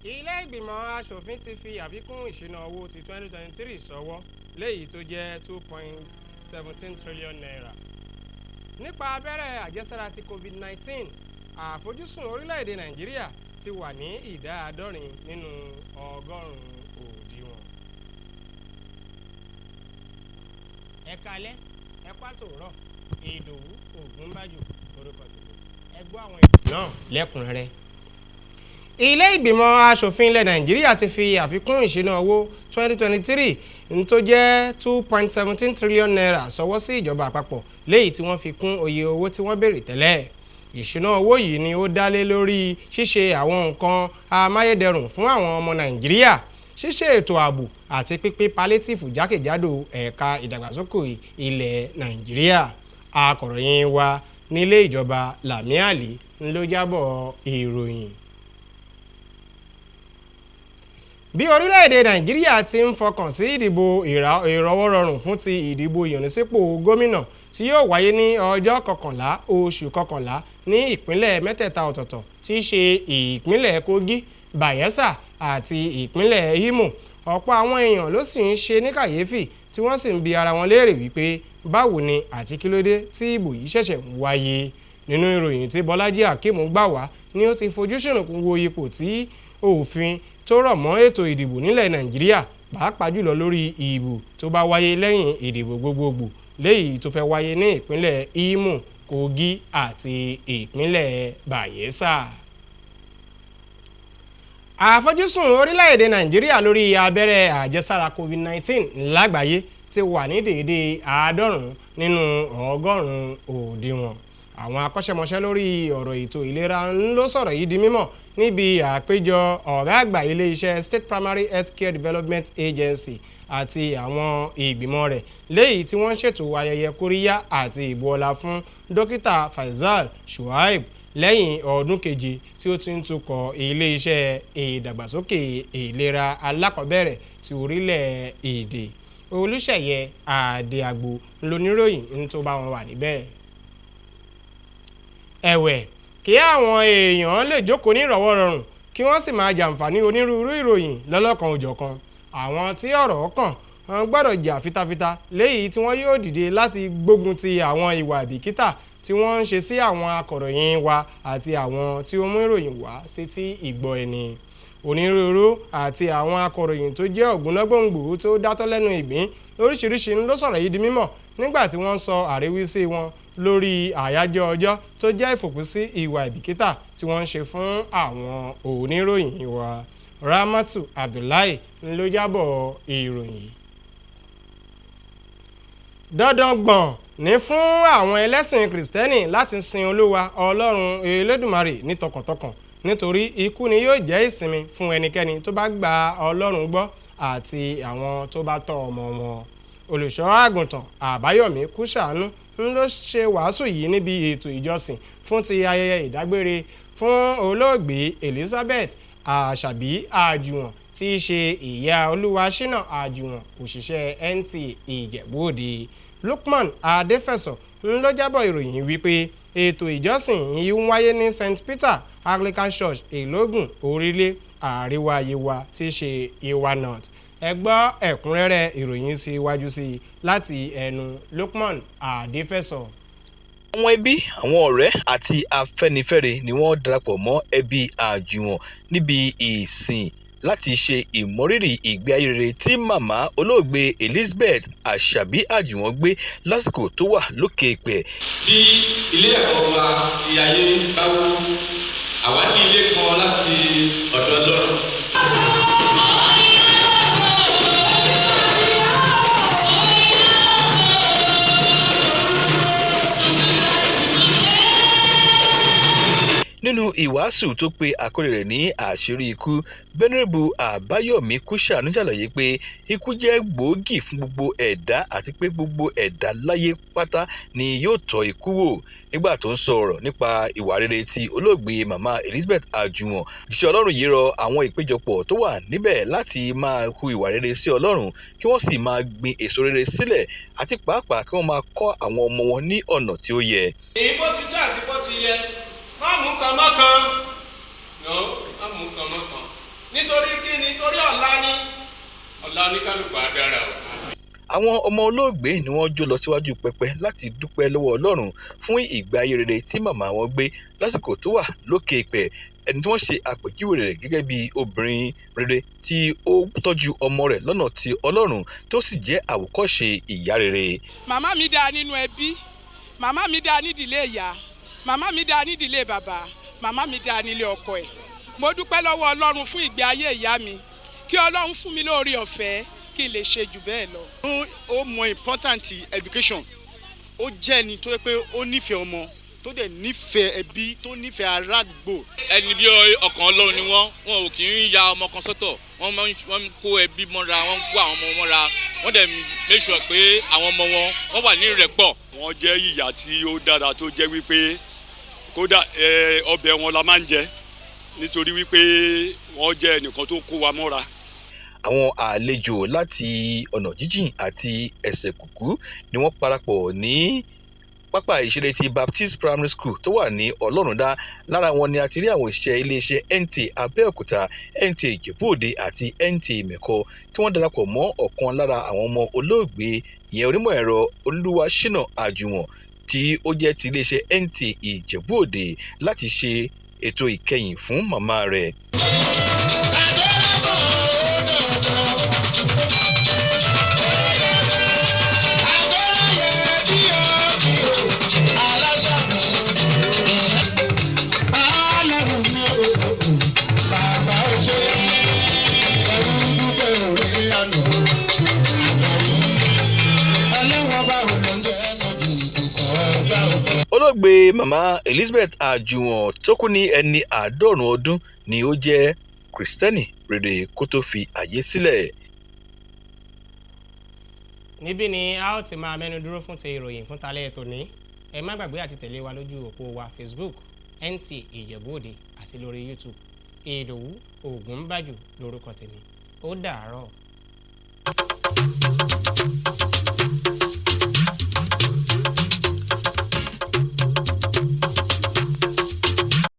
Ilé ìgbìmọ̀ aṣòfin ti fi àfikún ìṣúná owó ti 2023 ṣọwọ́ léyìí tó jẹ́ 2.17 trillion naira. Nípa abẹ́rẹ́ àjẹsára ti COVID-19, àfojúsùn orílẹ̀-èdè Nàìjíríà ti wà ní ìdá 70 nínú ọgọ́rùn-ún òdiwọ̀n. Ẹ káalẹ́, ẹ kú àtòwúrọ̀, Ìdòwú Ògúnbájò orúkọ tèmi. Ẹ gbọ́ àwọn ìròyìn náà lẹ́kùnrẹ́rẹ́. Ilé ìgbìmọ̀ aṣòfin ilẹ̀ Nàìjíríà ti fi àfikún ìṣúná owó 2023 tó jẹ́ 2.17 trillion naira ṣọwọ́ sí ìjọba àpapọ̀ léyìí tí wọ́n fi kún oye owó tí wọ́n béèrè tẹ́lẹ̀. Ìṣúná owó yìí ni ó dá lé lórí ṣíṣe àwọn nǹkan amáyédẹrùn fún àwọn ọmọ Nàìjíríà, ṣíṣe ètò ààbò àti pínpín palliative jákèjádò ẹ̀ka ìdàgbàsókè ilẹ̀ Nàìjíríà. Akọ̀ròyìn wa nílé ìjọba Lami Ali ló jábọ̀ ìròyìn. Bí orílẹ̀-èdè Nàìjíríà ti ń fọkàn sí ìdìbò ìrọwọ́rọrùn fún ti ìdìbò ìyànsípò gómìnà tí yóò wáyé ní ọjọ́ 11 oṣù 11 ní ìpínlẹ̀ mẹ́tẹ̀ẹ̀ta ọ̀tọ̀ọ̀tọ̀ tí í ṣe ìpínlẹ̀ Kogi, Bayelsa àti ìpínlẹ̀ Imo, ọ̀pọ̀ àwọn èèyàn ló sì ń ṣe ní kàyéfì tí wọ́n sì ń bi ara wọn léèrè wípé báwo ni àti kí ló dé tí ìbò yìí ṣẹ̀ṣẹ̀ ń wáyé. Nínú ìròyìn tí Bọ́lájí Hakeem gbà wá ni ó ti fojú ṣùnùkùn wo ipò tí òfin tó rọ̀ mọ́ ètò ìdìbò nílẹ̀ Nàìjíríà, pàápàá jùlọ lórí ìbò tó bá wáyé lẹ́yìn ìdìbò gbogbogbò léyìí tó fẹ́ wáyé ní ìpínlẹ̀ Imo, Kogi àti ìpínlẹ̀ Bayelsa. Àfojúsùn orílẹ̀-èdè Nàìjíríà lórí abẹ́rẹ́ àjẹsára COVID-19 lágbàáyé ti wà ní déédéé 90 nínú ọgọ́rùn-ún òdiwọ̀n. Àwọn akọ́ṣẹ́mọṣẹ́ lórí ọ̀rọ̀ ètò ìlera ló sọ̀rọ̀ yìí di mímọ̀ níbi àpéjọ ọ̀gá àgbà ilé-iṣẹ́ State Primary Health Care Development Agency àti àwọn ìgbìmọ̀ rẹ̀ léyìí tí wọ́n ṣètò ayẹyẹ kóríyá àti ìbu ọlá fún dókítà Faisal Shuaib lẹ́yìn ọdún keje tí ó ti ń tukọ̀ ilé-iṣẹ́ ìdàgbàsókè ìlera alákọ̀ọ́bẹ̀rẹ̀ ti orílẹ̀-èdè. Olúṣèyẹ Adéagbo lóníròyìn ń tó bá wọn wà níbẹ̀. Ẹ̀wẹ̀, kí àwọn èèyàn lè jókòó ní ìrọ̀wọ́rọrùn kí wọ́n sì máa jàǹfààní onírúurú ìròyìn lọ́lọ́kan òjọ̀kan, àwọn tí ọ̀rọ̀ kàn gbọ́dọ̀ jà fitafita léyìí tí wọ́n yóò dìde láti gbógun ti àwọn ìwà ìbìkítà tí wọ́n ń ṣe sí àwọn akọ̀ròyìn wa àti àwọn tí ó mú ìròyìn wá sétí ìgbọ́ ẹni. Onírúurú àti àwọn akọ̀ròyìn tó jẹ́ ògúnnágbòǹgbò tó dátọ́ lẹ́nu ìgbín lóríṣiríṣi ló sọ̀rọ̀ yìí di mímọ̀ nígbà tí wọ́n sọ àríwísí wọn lórí àyájọ́ ọjọ́ tó jẹ́ ìfòpin sí ìwà ìbìkítà tí wọ́n ń ṣe fún àwọn oníròyìn wa. Ramatu Abdullahi ló jábọ̀ ìròyìn. Dandan gbọ̀n ní fún àwọn ẹlẹ́sìn Kìrìsìtẹ́nì láti sin Olúwa Ọlọ́run Elédùmarè ní tọkàntọkàn nítorí ikú ni yóò jẹ́ ìsinmi fún ẹnikẹ́ni tó bá gba Ọlọ́run gbọ́ àti àwọn tó bá tọ́ ọmọ wọn. Olùṣọ́ àgùntàn Àbáyọ̀mí Kúṣàánú ló ṣe wàásù yìí níbi ètò ìjọsìn fún ti ayẹyẹ ìdágbére fún olóògbé Elizabeth Àṣàbí Àjùwọ̀n tí í ṣe ìyá Olúwaṣínà Àjùwọ̀n òṣìṣẹ́ NTA Ìjẹ̀bú-Òde. Lukman Adéfẹ̀sọ̀ ló jábọ̀ ìròyìn wípé ètò ìjọsìn yìí ń wáyé ní St Peter Anglican Church Ìlógùn Orílẹ̀ Àríwá Yewa tí í ṣe Yewa North. Ẹ gbọ́ ẹ̀kúnrẹ́rẹ́ ìròyìn sí iwájú sí i láti ẹnu Lukman Adéfẹ̀sọ̀. Àwọn ẹbí, àwọn ọ̀rẹ́ àti afẹ́nifẹ́re ni wọ́n darapọ̀ mọ́ ẹbí Àjùwọ̀n níbi ìsìn láti ṣe ìmọrírì ìgbé ayé rere tí màmá olóògbé Elizabeth Àṣàbí Àjùwọ̀n gbé lásìkò tó wà lókè èèpẹ̀. Bí ilé ẹ̀kọ́ wa ti ayé báwo, àwa ní ilé kan láti ọ̀dọ̀ Ọlọ́run. Nínú ìwàásù tó pe àkórí rẹ̀ ní àṣírí ikú, Venerable Àbáyọ̀mí Kúṣàánú ṣàlàyé pé ikú jẹ́ gbòógì fún gbogbo ẹ̀dá àti pé gbogbo ẹ̀dá láyé pátá ni yóò tọ́ ikú wò. Nígbà tó ń sọ ọ̀rọ̀ nípa ìwà rere tí olóògbé màmá Elizabeth Àjùwọ̀n, òjíṣẹ́ Ọlọ́run yìí rọ àwọn ìpéjọpọ̀ tó wà níbẹ̀ láti máa hu ìwà rere sí Ọlọ́run kí wọ́n sì máa gbin èso rere sílẹ̀ àti pàápàá kí wọ́n máa kọ́ àwọn ọmọ wọn ní ọ̀nà tí ó yẹ. Èyí bó ti tọ́ àti bó ti yẹ, má mú kan mọ́kan. No, má mú kan mọ́kan. nítorí kí ni torí ọ̀la ni ọ̀la oníkálùkù á dára o. Àwọn ọmọ olóògbé ni wọ́n jó lọ síwájú pẹpẹ láti dúpẹ́ lọ́wọ́ Ọlọ́run fún ìgbé ayé rere tí màmá wọn gbé lásìkò tó wà lókè ìpẹ̀. Ẹni tí wọ́n ṣe àpèjúwe rẹ̀ gẹ́gẹ́ bí obìnrin rere tí ó tọ́jú ọmọ rẹ̀ lọ́nà tí Ọlọ́run tó sì jẹ́ àwòkọ́ṣe ìyá rere. Màmá mi dáa nínú ẹbí, màmá mi dáa nídìílé ìyá, màmá mi dáa nídìílé bàbá, màmá mi dáa nílé ọkọ ẹ̀. Mo dúpẹ́ lọ́wọ́ Ọlọ́run fún ìgbé ayé ìyá mi, kí Ọlọ́run fún mi lórí ọ̀fẹ́ kí n lè ṣe jù bẹ́ẹ̀ lọ. Ó mọ important education, ó jẹ́ ẹni tó yẹ pé ó nífẹ̀ẹ́ ọmọ tó dẹ̀ nífẹ̀ẹ́ ẹbí tó nífẹ̀ẹ́ aládùúgbò. ẹni bí ọkàn Ọlọ́run ni wọ́n ò kì í ya ọmọ kan sọ́tọ̀, wọ́n kó ẹbí mọ́ra, wọ́n kó àwọn ọmọ mọ́ra, wọ́n dẹ̀ make sure pé àwọn ọmọ wọ́n wà ní ìrẹ́pọ̀. Wọ́n jẹ́ ìyá tí ó dára tó jẹ́ wípé kódà ọbẹ̀ wọn la máa ń jẹ nítorí wípé wọ́n jẹ́ ẹnìkan tó kó wa mọ́ra. Àwọn àlejò láti ọ̀nà jíjìn àti ẹsẹ̀ kùkú ni wọ́n parapọ̀ ní pápá ìṣeré ti Baptist Primary School tó wà ní Ọlọ́rundá. Lára wọn ni a ti rí àwọn òṣìṣẹ́ iléeṣẹ́ NTA Abẹ́òkúta, NTA Ìjẹ̀bú-Òde àti NTA Mẹ̀kọ tí wọ́n darapọ̀ mọ́ ọ̀kan lára àwọn ọmọ olóògbé ìyẹn onímọ̀ ẹ̀rọ Olúwaṣínà Àjùwọ̀n tí ó jẹ́ ti iléeṣẹ́ NTA Ìjẹ̀bú-Òde láti ṣe ètò ìkẹyìn fún màmá rẹ̀. Olóògbé màmá Elizabeth Àjùwọ̀n tó kú ní ẹni 90 ọdún ni ó jẹ́ Kristẹni rere kó tó fi àyè sílẹ̀. níbí ni a ó ti máa mẹ́nu dúró fún ti ìròyìn fún talẹ́ tòní. Ẹ má gbàgbé àti tẹ̀lé wa lójú òpó wa Facebook NTA Ìjẹ̀bú-Òde àti lórí YouTube. Ìdòwú Ògúnbàjò lórúkọ tèmi. Ó dàárọ̀.